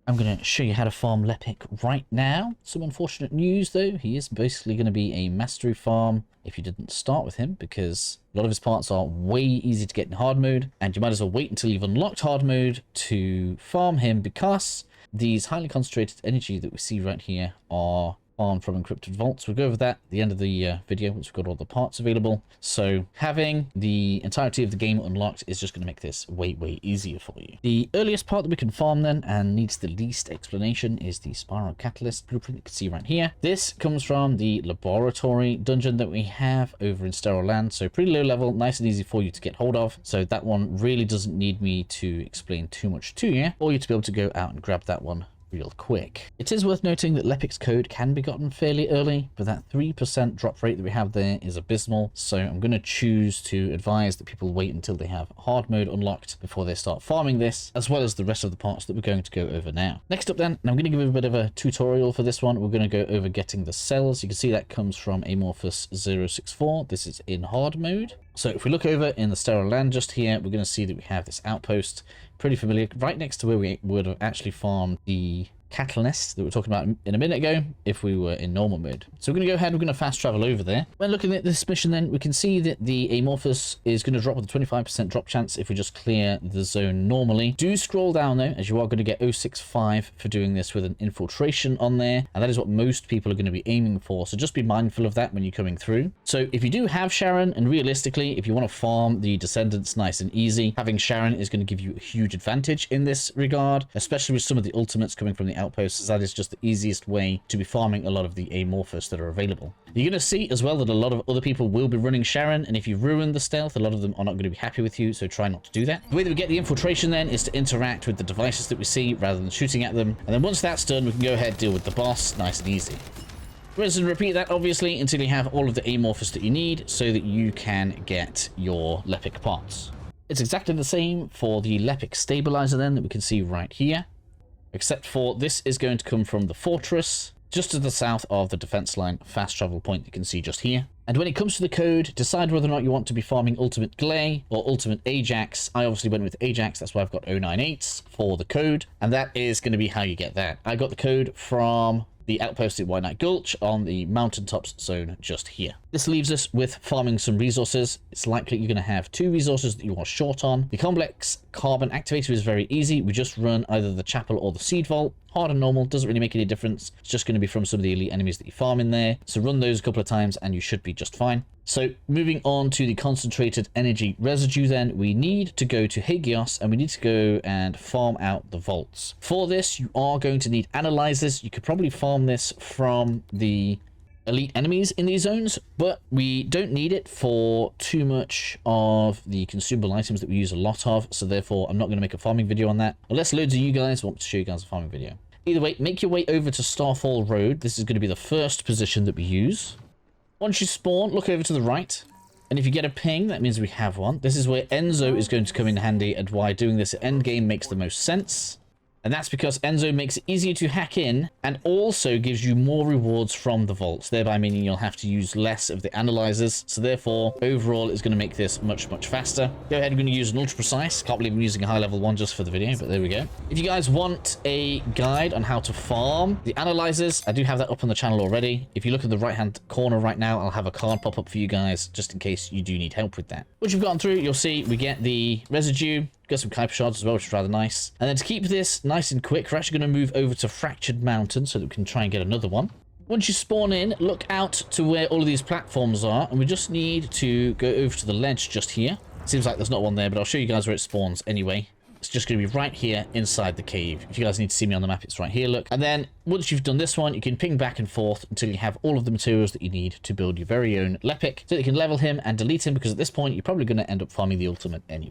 I'm going to show you how to farm Lepic right now. Some unfortunate news though, he is basically going to be a mastery farm if you didn't start with him, because a lot of his parts are way easy to get in hard mode, and you might as well wait until you've unlocked hard mode to farm him, because these highly concentrated energy that we see right here are farmed from encrypted vaults. We'll go over that at the end of the video once we've got all the parts available. So having the entirety of the game unlocked is just going to make this way easier for you. The earliest part that we can farm then, and needs the least explanation, is the spiral catalyst blueprint you can see right here. This comes from the laboratory dungeon that we have over in Sterile Land, so pretty low level, nice and easy for you to get hold of. So that one really doesn't need me to explain too much to you, or you to be able to go out and grab that one real quick. It is worth noting that Lepic's code can be gotten fairly early, but that 3% drop rate that we have there is abysmal, so I'm going to choose to advise that people wait until they have hard mode unlocked before they start farming this, as well as the rest of the parts that we're going to go over now. Next up then, and I'm going to give a bit of a tutorial for this one, we're going to go over getting the cells. You can see that comes from Amorphous 064. This is in hard mode. So if we look over in the Sterile Land just here, we're going to see that we have this outpost, pretty familiar, right next to where we would have actually farmed the cattle nest that we were talking about in a minute ago if we were in normal mode. So we're going to go ahead, we're going to fast travel over there. When looking at this mission then, we can see that the Amorphous is going to drop with a 25% drop chance if we just clear the zone normally. Do scroll down though, as you are going to get 065 for doing this with an infiltration on there, and that is what most people are going to be aiming for, so just be mindful of that when you're coming through. So if you do have Sharon, and realistically if you want to farm the Descendants nice and easy, having Sharon is going to give you a huge advantage in this regard, especially with some of the ultimates coming from the outposts, as that is just the easiest way to be farming a lot of the Amorphous that are available. You're going to see as well that a lot of other people will be running Sharon, and if you ruin the stealth, a lot of them are not going to be happy with you, so try not to do that. The way that we get the infiltration then is to interact with the devices that we see rather than shooting at them, and then once that's done we can go ahead and deal with the boss nice and easy. Rinse and repeat that obviously until you have all of the Amorphous that you need so that you can get your Lepic parts. It's exactly the same for the Lepic stabilizer then that we can see right here, except for this is going to come from the fortress just to the south of the defense line fast travel point you can see just here. And when it comes to the code, decide whether or not you want to be farming Ultimate Glay or Ultimate Ajax. I obviously went with Ajax, that's why I've got 098s for the code, and that is going to be how you get that. I got the code from the outpost at White Knight Gulch on the mountaintops zone just here. This leaves us with farming some resources. It's likely you're going to have 2 resources that you are short on. The complex carbon activator is very easy. We just run either the chapel or the seed vault. Hard and normal, doesn't really make any difference. It's just going to be from some of the elite enemies that you farm in there. So run those a couple of times and you should be just fine. So moving on to the concentrated energy residue then, we need to go to Hagios and we need to go and farm out the vaults. For this, you are going to need analyzers. You could probably farm this from the elite enemies in these zones, but we don't need it for too much of the consumable items that we use a lot of, so therefore I'm not going to make a farming video on that, unless loads of you guys want to show you guys a farming video. Either way, make your way over to Starfall Road. This is going to be the first position that we use. Once you spawn, look over to the right, and if you get a ping, that means we have one. This is where Enzo is going to come in handy, and why doing this at endgame makes the most sense. And that's because Enzo makes it easier to hack in and also gives you more rewards from the vaults, thereby meaning you'll have to use less of the analyzers. So therefore, overall, it's going to make this much faster. Go ahead, I'm going to use an ultra precise. Can't believe I'm using a high level one just for the video, but there we go. If you guys want a guide on how to farm the analyzers, I do have that up on the channel already. If you look at the right hand corner right now, I'll have a card pop up for you guys just in case you do need help with that. Once you've gone through, you'll see we get the residue. Got some Kuiper shards as well, which is rather nice. And then to keep this nice and quick, we're actually going to move over to Fractured Mountain so that we can try and get another one. Once you spawn in, look out to where all of these platforms are, and we just need to go over to the ledge just here. Seems like there's not one there, but I'll show you guys where it spawns anyway. It's just going to be right here inside the cave. If you guys need to see me on the map, it's right here, look. And then once you've done this one, you can ping back and forth until you have all of the materials that you need to build your very own Lepic, so that you can level him and delete him, because at this point, you're probably going to end up farming the ultimate anyway.